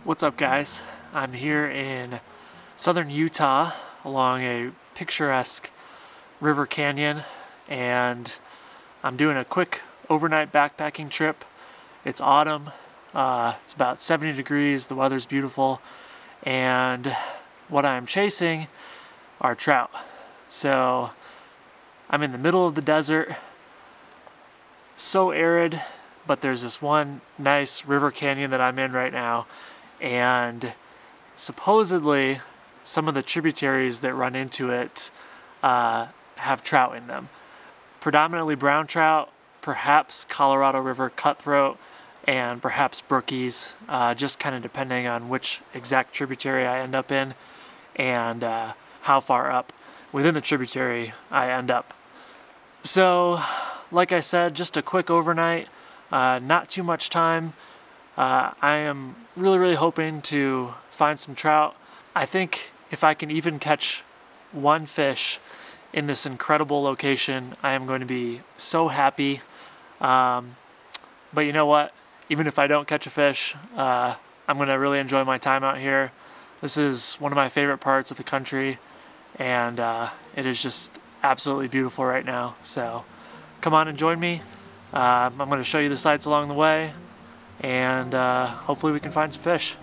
What's up, guys? I'm here in southern Utah along a picturesque river canyon, and I'm doing a quick overnight backpacking trip. It's autumn, it's about 70 degrees, the weather's beautiful, and what I'm chasing are trout. So I'm in the middle of the desert, so arid, but there's this one nice river canyon that I'm in right now, and supposedly some of the tributaries that run into it have trout in them. Predominantly brown trout, perhaps Colorado River cutthroat, and perhaps brookies, just kind of depending on which exact tributary I end up in and how far up within the tributary I end up. So, like I said, just a quick overnight, not too much time. I am really hoping to find some trout. I think if I can even catch one fish in this incredible location, I am going to be so happy. But you know what? Even if I don't catch a fish, I'm going to really enjoy my time out here. This is one of my favorite parts of the country, and it is just absolutely beautiful right now. So come on and join me. I'm going to show you the sights along the way, and hopefully we can find some fish.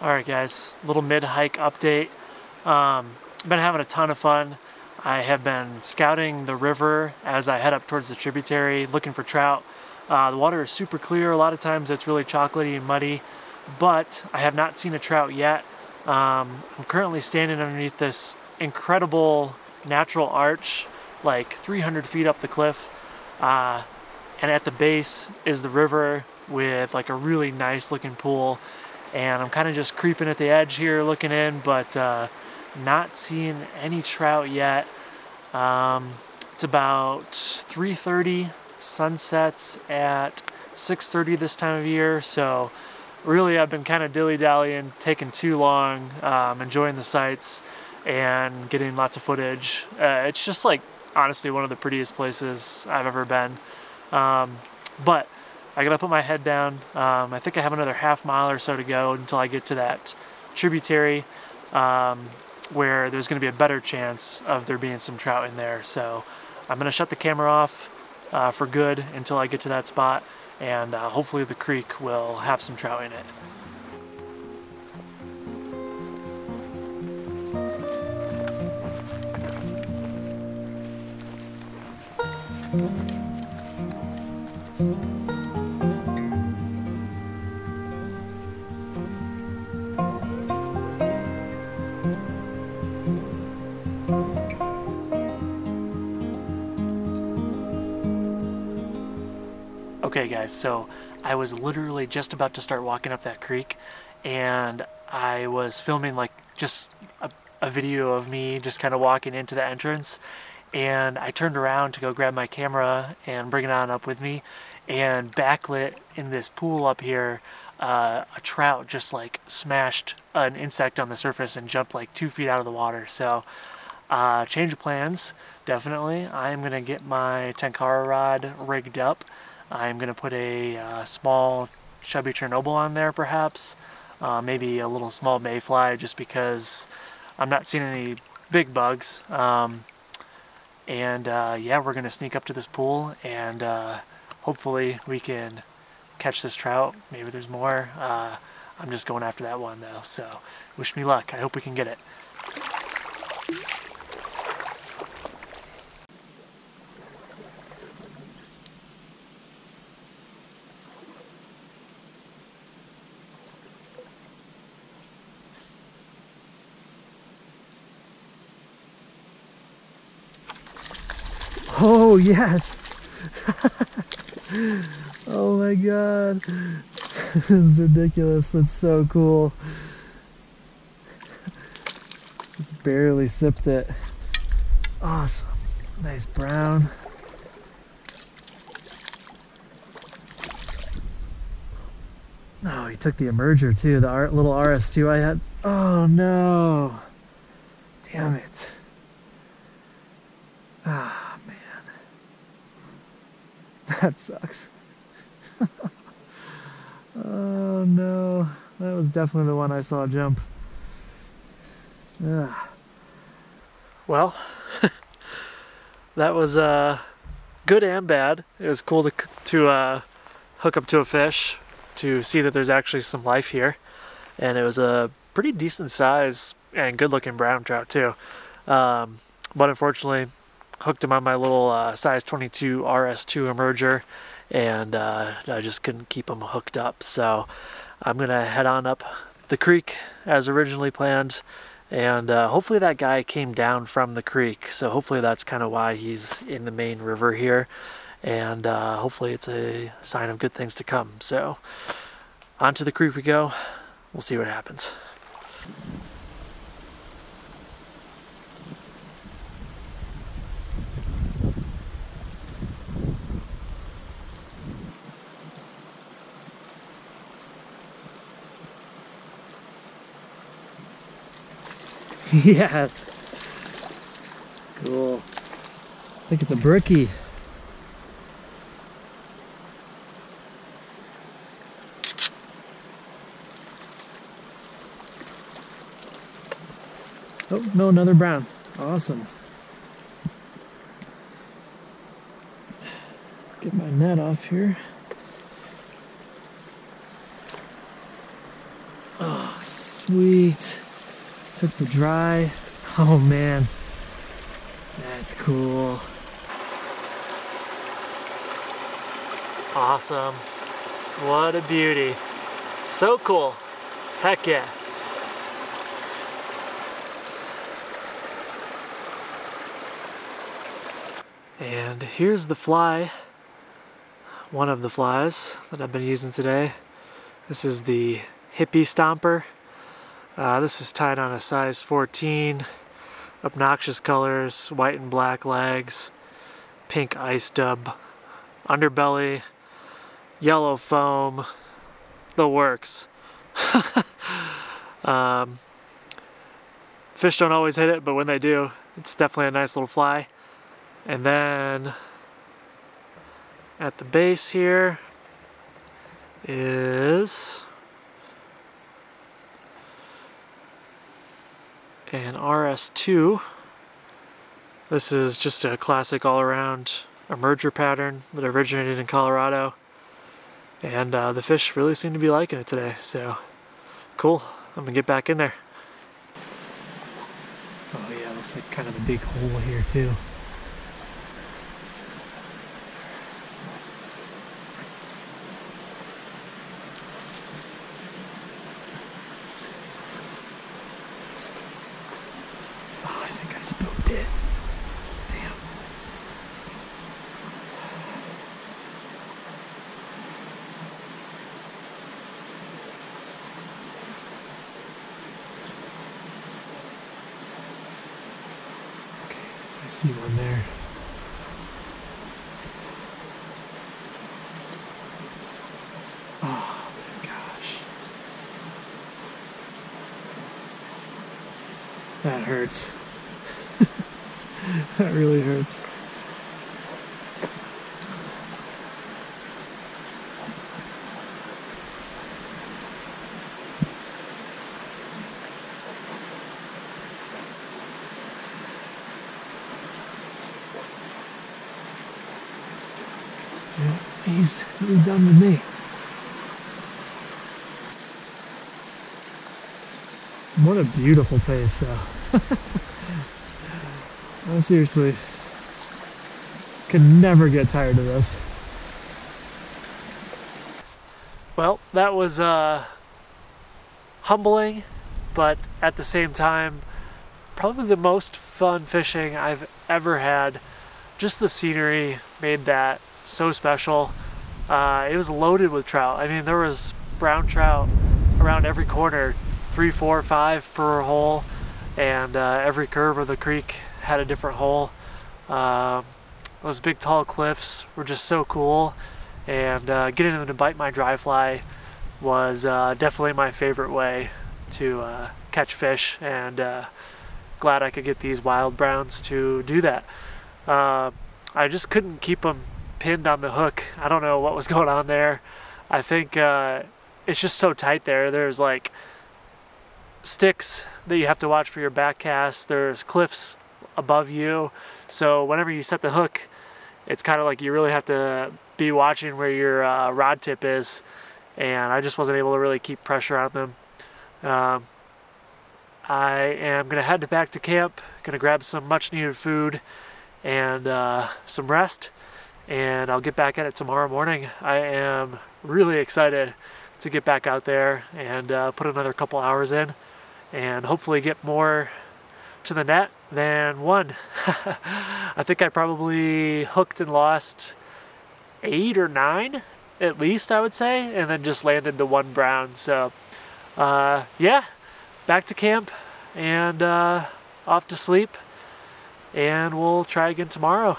Alright guys, little mid-hike update. Been having a ton of fun. I have been scouting the river as I head up towards the tributary, looking for trout. The water is super clear. A lot of times it's really chocolatey and muddy, but I have not seen a trout yet. I'm currently standing underneath this incredible natural arch, like 300 feet up the cliff, and at the base is the river with like a really nice looking pool. And I'm kind of just creeping at the edge here looking in, but not seeing any trout yet. It's about 3:30, sunsets at 6:30 this time of year, so really I've been kind of dilly-dallying, taking too long, enjoying the sights and getting lots of footage. It's just like honestly one of the prettiest places I've ever been. But I gotta put my head down. I think I have another half mile or so to go until I get to that tributary where there's gonna be a better chance of there being some trout in there. So I'm gonna shut the camera off for good until I get to that spot, and hopefully the creek will have some trout in it. Okay guys, so I was literally just about to start walking up that creek, and I was filming like just a video of me just kind of walking into the entrance, and I turned around to go grab my camera and bring it on up with me, and backlit in this pool up here, a trout just like smashed an insect on the surface and jumped like 2 feet out of the water. So change of plans, definitely. I'm gonna get my Tenkara rod rigged up. I'm going to put a small chubby Chernobyl on there perhaps, maybe a little small mayfly just because I'm not seeing any big bugs. Yeah, we're going to sneak up to this pool and hopefully we can catch this trout. Maybe there's more. I'm just going after that one though, so wish me luck. I hope we can get it. Oh yes! Oh my god! This is ridiculous. It's so cool. Just barely sipped it. Awesome. Nice brown. Oh, he took the emerger too, the little RS2 I had. Oh no! Damn it. Ah, man. That sucks. Oh no. That was definitely the one I saw jump. Ugh. Well, that was good and bad. It was cool to hook up to a fish, to see that there's actually some life here. And it was a pretty decent size and good looking brown trout too. But unfortunately, hooked him on my little size 22 RS2 emerger, and I just couldn't keep him hooked up. So I'm gonna head on up the creek as originally planned, and hopefully that guy came down from the creek, so hopefully that's kind of why he's in the main river here, and hopefully it's a sign of good things to come. So onto the creek we go. We'll see what happens. Yes. Cool. I think it's a brookie. Oh, no, another brown. Awesome. Get my net off here. Oh, sweet. Took the dry. Oh man, that's cool. Awesome. What a beauty. So cool. Heck yeah. And here's the fly. One of the flies that I've been using today. This is the hippie stomper. This is tied on a size 14, obnoxious colors, white and black legs, pink ice dub, underbelly, yellow foam, the works. Fish don't always hit it, but when they do, it's definitely a nice little fly. And then at the base here is an RS2. This is just a classic all-around a merger pattern that originated in Colorado, and the fish really seem to be liking it today, so cool. I'm gonna get back in there. Oh yeah, looks like kind of a big hole here too. Oh, I think I spooked it. Damn. I see one there. Oh my gosh. That hurts. That really hurts. He's done with me. What a beautiful pace, though. I seriously could never get tired of this. Well, that was humbling, but at the same time, probably the most fun fishing I've ever had. Just the scenery made that so special. It was loaded with trout. I mean, there was brown trout around every corner, 3, 4, 5 per hole, and every curve of the creek had a different hole. Those big tall cliffs were just so cool, and getting them to bite my dry fly was definitely my favorite way to catch fish, and glad I could get these wild browns to do that. I just couldn't keep them pinned on the hook. I don't know what was going on there. I think it's just so tight there. There's like sticks that you have to watch for your back cast. There's cliffs above you. So whenever you set the hook, it's kind of like you really have to be watching where your rod tip is. And I just wasn't able to really keep pressure on them. I am going to head back to camp, going to grab some much needed food and some rest, and I'll get back at it tomorrow morning. I am really excited to get back out there and put another couple hours in and hopefully get more to the net than one. I think I probably hooked and lost 8 or 9 at least, I would say, and then just landed the one brown. So yeah, back to camp and off to sleep, and we'll try again tomorrow.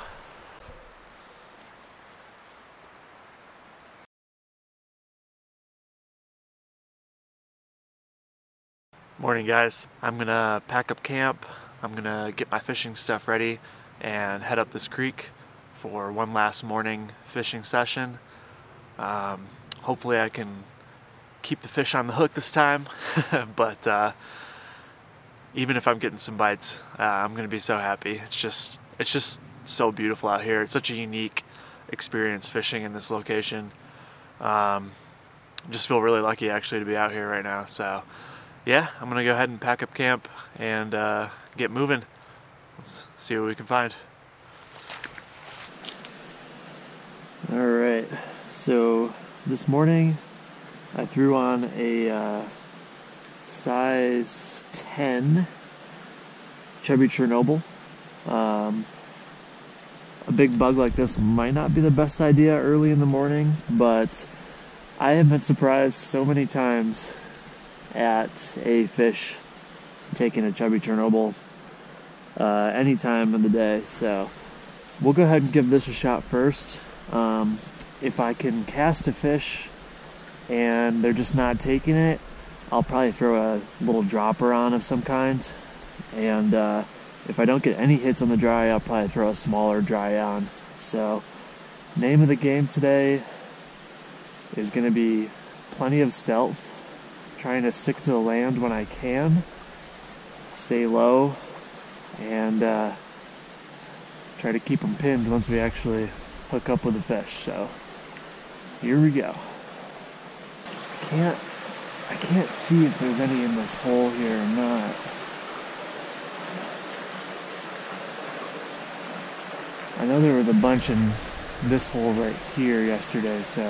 Morning, guys. I'm gonna pack up camp. I'm gonna get my fishing stuff ready and head up this creek for one last morning fishing session. Hopefully I can keep the fish on the hook this time, but even if I'm getting some bites, I'm gonna be so happy. It's just so beautiful out here. It's such a unique experience fishing in this location. Just feel really lucky actually to be out here right now. So yeah, I'm gonna go ahead and pack up camp and get moving. Let's see what we can find. All right, so this morning I threw on a size 10 chubby Chernobyl. A big bug like this might not be the best idea early in the morning, but I have been surprised so many times at a fish taking a chubby Chernobyl any time of the day. So we'll go ahead and give this a shot first. If I can cast a fish and they're just not taking it, I'll probably throw a little dropper on of some kind, and if I don't get any hits on the dry, I'll probably throw a smaller dry on. So name of the game today is going to be plenty of stealth, trying to stick to the land when I can, stay low, and try to keep them pinned once we actually hook up with the fish. So here we go. I can't see if there's any in this hole here or not. I know there was a bunch in this hole right here yesterday, so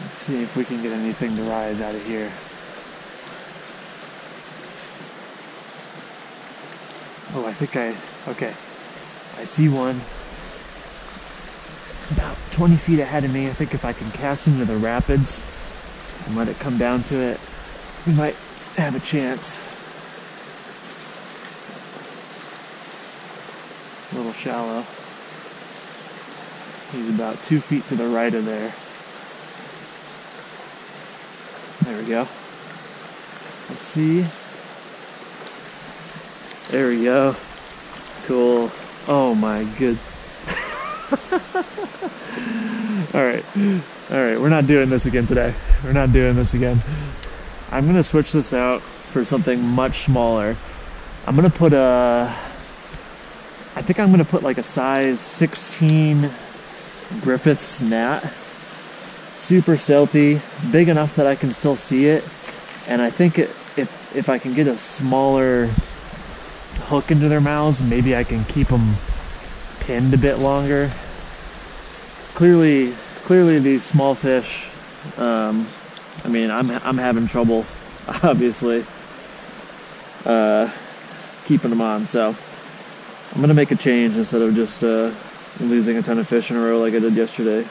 let's see if we can get anything to rise out of here. Oh, okay. I see one about 20 feet ahead of me. I think if I can cast into the rapids and let it come down to it, we might have a chance. A little shallow. He's about 2 feet to the right of there. There we go. Let's see. There we go. Cool. Oh my good. Alright, we're not doing this again today. We're not doing this again. I'm gonna switch this out for something much smaller. I'm gonna put I think I'm gonna put like a size 16 Griffith's gnat. Super stealthy, big enough that I can still see it. And I think if I can get a smaller hook into their mouths, maybe I can keep them pinned a bit longer. Clearly these small fish, I mean, I'm having trouble, obviously, keeping them on. So I'm gonna make a change instead of just losing a ton of fish in a row like I did yesterday.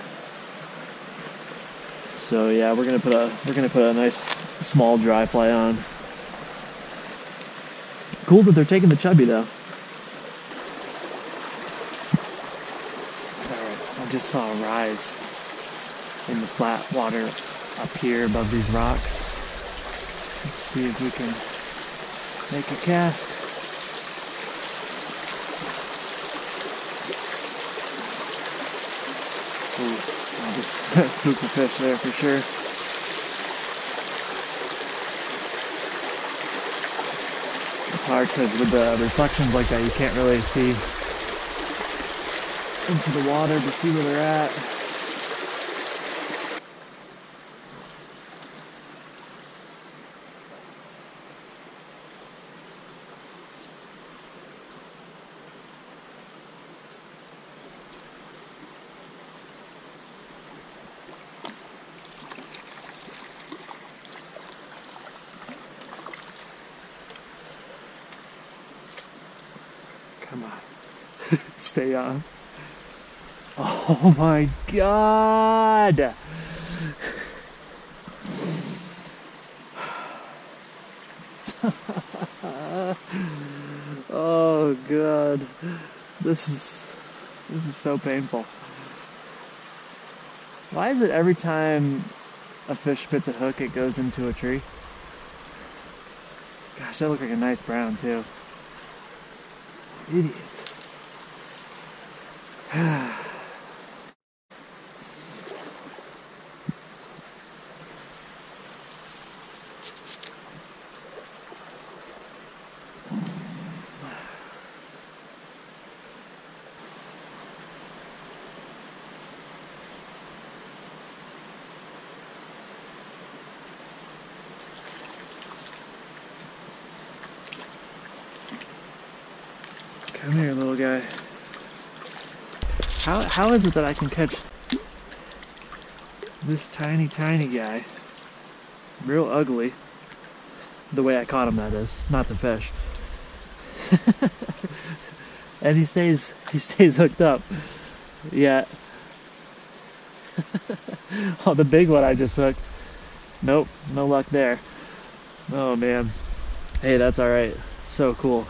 So yeah, we're gonna put a nice small dry fly on. Cool that they're taking the chubby though. Alright, I just saw a rise in the flat water up here above these rocks. Let's see if we can make a cast. Ooh, I just spooked a fish there for sure. It's hard because with the reflections like that, you can't really see into the water to see where they're at. Come on. Stay on. Oh my God! Oh God. This is so painful. Why is it every time a fish spits a hook it goes into a tree? Gosh, that looked like a nice brown too. Idiot. Come here, little guy. How is it that I can catch this tiny guy? Real ugly. The way I caught him, that is. Not the fish. And he stays hooked up. Yeah. Oh, the big one I just hooked. Nope, no luck there. Oh man. Hey, that's alright. So cool.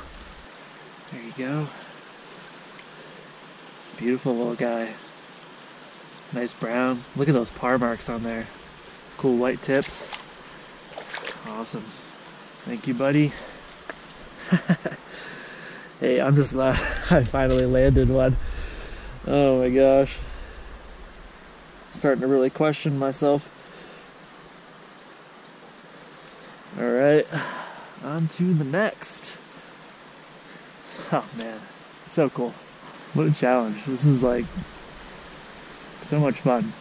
There you go. Beautiful little guy. Nice brown. Look at those par marks on there. Cool white tips. Awesome. Thank you, buddy. Hey, I'm just glad I finally landed one. Oh my gosh. Starting to really question myself. Alright. On to the next. Oh man. So cool. What a challenge. This is like so much fun.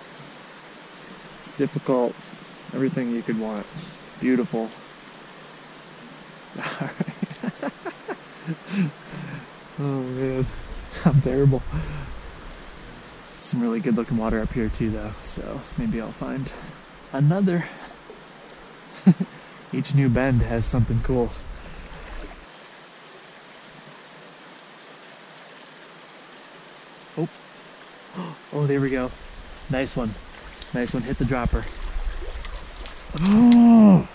Difficult, everything you could want. Beautiful. Alright. Oh man, I'm terrible. Some really good looking water up here too though, so maybe I'll find another. Each new bend has something cool. Oh, oh, there we go. Nice one. Nice one, hit the dropper. Oh!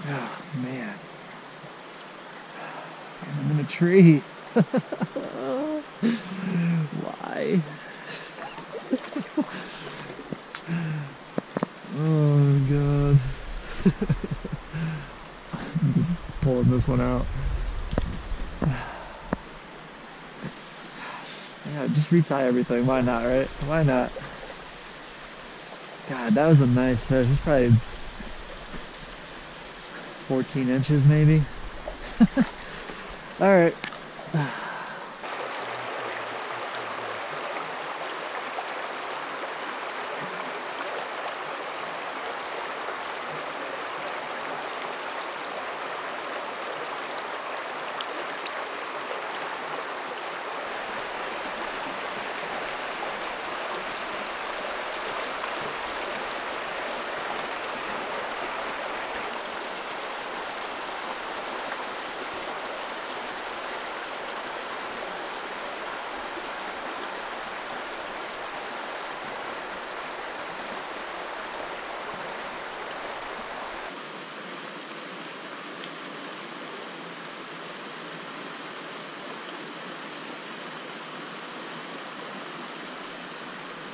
Oh, man. I'm in a tree. Why? Oh, God. I'm just pulling this one out. Yeah, just retie everything. Why not, right? Why not? God, that was a nice fish. It's probably 14 inches maybe. All right.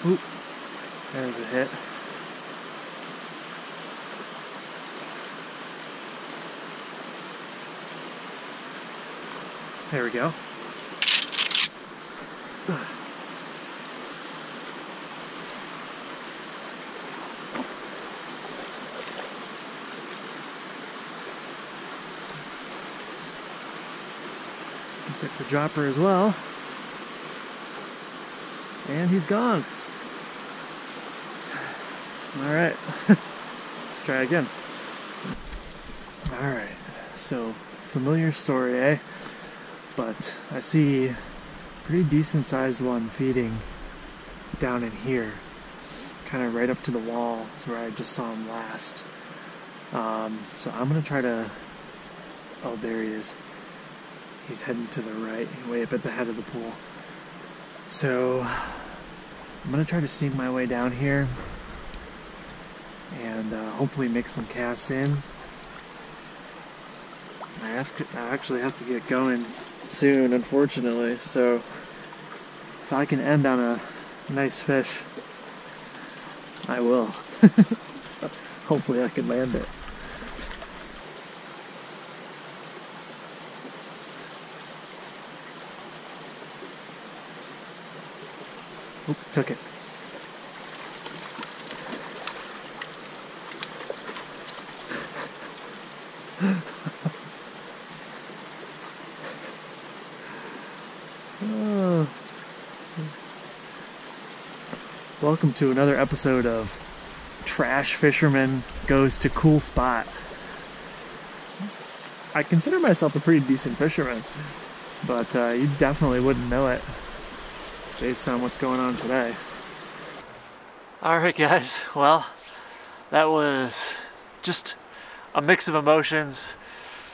Oop, there's a hit. There we go. Took the dropper as well. And he's gone. Alright, let's try again. Alright, so familiar story, eh? But I see a pretty decent sized one feeding down in here. Kind of right up to the wall is where I just saw him last. So I'm gonna try to... Oh, there he is. He's heading to the right, way up at the head of the pool. So I'm gonna try to sneak my way down here and hopefully make some casts in. I actually have to get going soon, unfortunately, so if I can end on a nice fish, I will. So hopefully I can land it. Oop, took it. Oh. Welcome to another episode of Trash Fisherman Goes to Cool Spot. I consider myself a pretty decent fisherman, but you definitely wouldn't know it based on what's going on today. Alright guys, well, that was just a mix of emotions.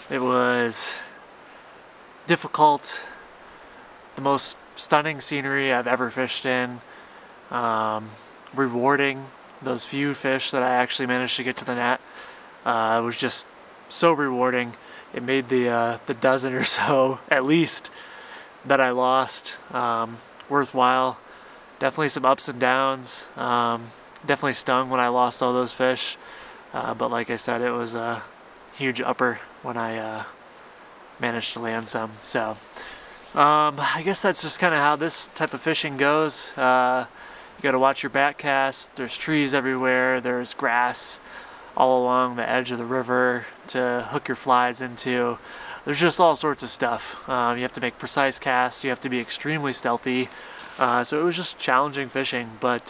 It was difficult, the most stunning scenery I've ever fished in, rewarding. Those few fish that I actually managed to get to the net was just so rewarding. It made the dozen or so, at least, that I lost worthwhile. Definitely some ups and downs. Definitely stung when I lost all those fish. But like I said, it was a huge upper when I managed to land some. So I guess that's just kind of how this type of fishing goes. You got to watch your back cast. There's trees everywhere. There's grass all along the edge of the river to hook your flies into. There's just all sorts of stuff. You have to make precise casts. You have to be extremely stealthy. So it was just challenging fishing. But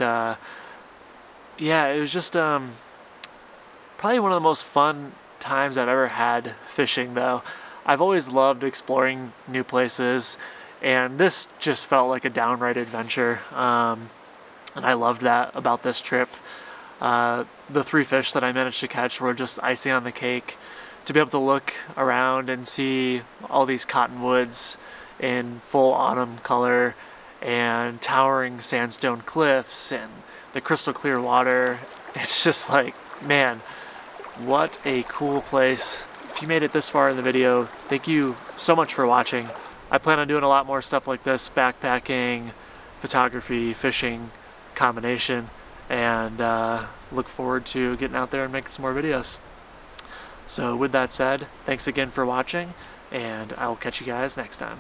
yeah, it was just probably one of the most fun times I've ever had fishing, though. I've always loved exploring new places, and this just felt like a downright adventure. And I loved that about this trip. The 3 fish that I managed to catch were just icing on the cake. To be able to look around and see all these cottonwoods in full autumn color and towering sandstone cliffs and the crystal clear water, it's just like, man, what a cool place. If you made it this far in the video, thank you so much for watching. I plan on doing a lot more stuff like this, backpacking, photography, fishing combination, and look forward to getting out there and making some more videos. So with that said, thanks again for watching, and I will catch you guys next time.